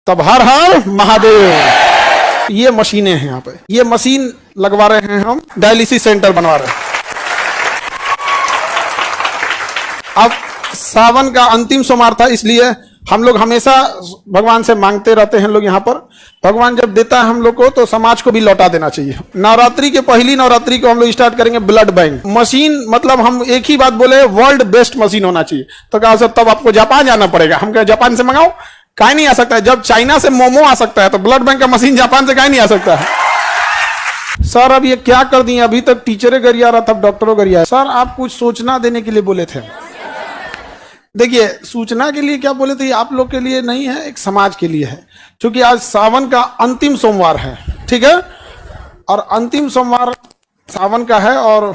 तब हर हर महादेव। ये मशीनें हैं यहाँ पे, ये मशीन लगवा रहे हैं हम, डायलिसिस सेंटर बनवा रहे हैं। अब सावन का अंतिम सोमवार था, इसलिए हम लोग हमेशा भगवान से मांगते रहते हैं लोग यहाँ पर। भगवान जब देता है हम लोग को तो समाज को भी लौटा देना चाहिए। नवरात्रि के पहली नवरात्रि को हम लोग स्टार्ट करेंगे ब्लड बैंक मशीन, मतलब हम एक ही बात बोले, वर्ल्ड बेस्ट मशीन होना चाहिए। तो कहा सर तब आपको जापान जाना पड़ेगा। हम कहे जापान से मंगाओ, काहे नहीं आ सकता है? जब चाइना से मोमो आ सकता है तो ब्लड बैंक का मशीन जापान से काहे नहीं आ सकता है? सर अब ये क्या कर दिए, अभी तक टीचरें गरिया रहा था, डॉक्टरों गरिया। सर आप कुछ सूचना देने के लिए बोले थे। देखिए सूचना के लिए क्या बोले थे, आप लोग के लिए नहीं है, एक समाज के लिए है, क्योंकि आज सावन का अंतिम सोमवार है, ठीक है? और अंतिम सोमवार सावन का है और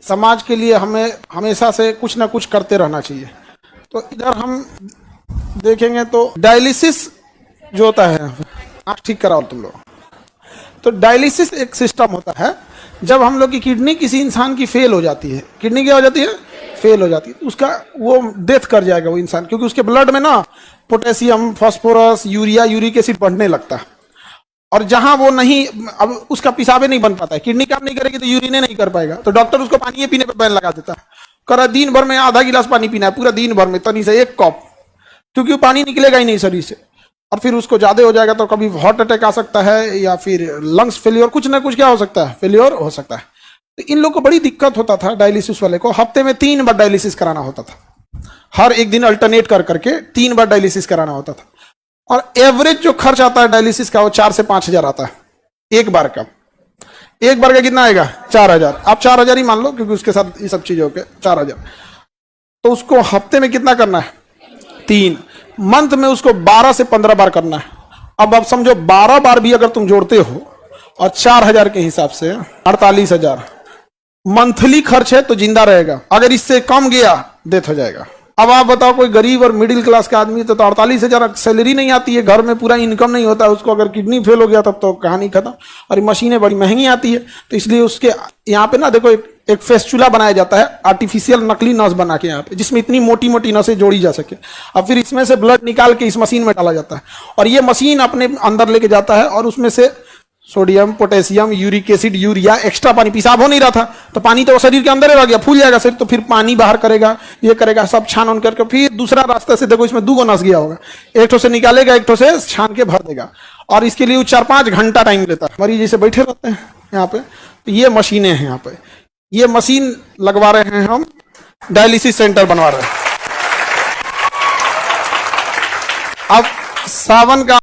समाज के लिए हमें हमेशा से कुछ ना कुछ करते रहना चाहिए। तो इधर हम देखेंगे तो डायलिसिस जो होता है, आप ठीक कराओ तुम लोग। तो डायलिसिस एक सिस्टम होता है, जब हम लोग की किडनी किसी इंसान की फेल हो जाती है, किडनी क्या हो जाती है, फेल हो जाती है, तो उसका वो डेथ कर जाएगा वो इंसान, क्योंकि उसके ब्लड में ना potassium, phosphorus, urea, uric acid बढ़ने लगता है। और जहां वो नहीं, अब उसका पेशाबे नहीं बन पाता है, किडनी काम नहीं करेगी तो यूरिने नहीं कर पाएगा, तो डॉक्टर उसको पानी पीने पे बैन लगा देता है। करा दिन भर में आधा गिलास पानी पीना है, पूरा दिन भर में तनी से एक कप, क्योंकि वो पानी निकलेगा ही नहीं शरीर से। और फिर उसको ज्यादा हो जाएगा तो कभी हार्ट अटैक आ सकता है, या फिर लंग्स फेलियर, कुछ ना कुछ क्या हो सकता है, फेलियर हो सकता है। तो इन लोग को बड़ी दिक्कत होता था, डायलिसिस वाले को हफ्ते में 3 बार डायलिसिस कराना होता था, हर एक दिन अल्टरनेट कर करके 3 बार डायलिसिस कराना होता था। और एवरेज जो खर्च आता है डायलिसिस का वो 4 से 5 हजार आता है एक बार का। एक बार का कितना आएगा, 4,000। आप 4,000 ही मान लो, क्योंकि उसके साथ ये सब चीजें होके 4,000। तो उसको हफ्ते में कितना करना है, 3। मंथ में उसको 12 से 15 बार करना है। अब आप समझो 12 बार भी अगर तुम जोड़ते हो और 4,000 के हिसाब से 48,000 मंथली खर्च है, तो जिंदा रहेगा। अगर इससे कम गया डेथ हो जाएगा। अब आप बताओ कोई गरीब और मिडिल क्लास का आदमी तो 48,000 सैलरी नहीं आती है, घर में पूरा इनकम नहीं होता है उसको, अगर किडनी फेल हो गया तब तो कहानी खत्म। और ये मशीनें बड़ी महंगी आती है, तो इसलिए उसके यहाँ पे ना देखो एक फेस्चुला बनाया जाता है, आर्टिफिशियल नकली नस बना के यहाँ पे, जिसमें इतनी मोटी मोटी नसें जोड़ी जा सके। अब फिर इसमें से ब्लड निकाल के इस मशीन में डाला जाता है, और ये मशीन अपने अंदर लेके जाता है, और उसमें से sodium, potassium, uric acid, urea, extra पानी, पेशाब हो नहीं रहा था तो पानी तो शरीर के अंदर ही रह गया, फूल जाएगा शरीर, तो फिर पानी बाहर करेगा, ये करेगा, सब छान उन करके फिर दूसरा रास्ते से देखो इसमें 2 नस गया होगा, एक ठो से निकालेगा, एक ठो से छान के भर देगा। और इसके लिए 4-5 घंटा टाइम लेता है। मरीज जैसे बैठे रहते हैं यहाँ पे, तो ये मशीनें हैं यहाँ पे, ये मशीन लगवा रहे हैं हम, डायलिसिस सेंटर बनवा रहे हैं। अब सावन का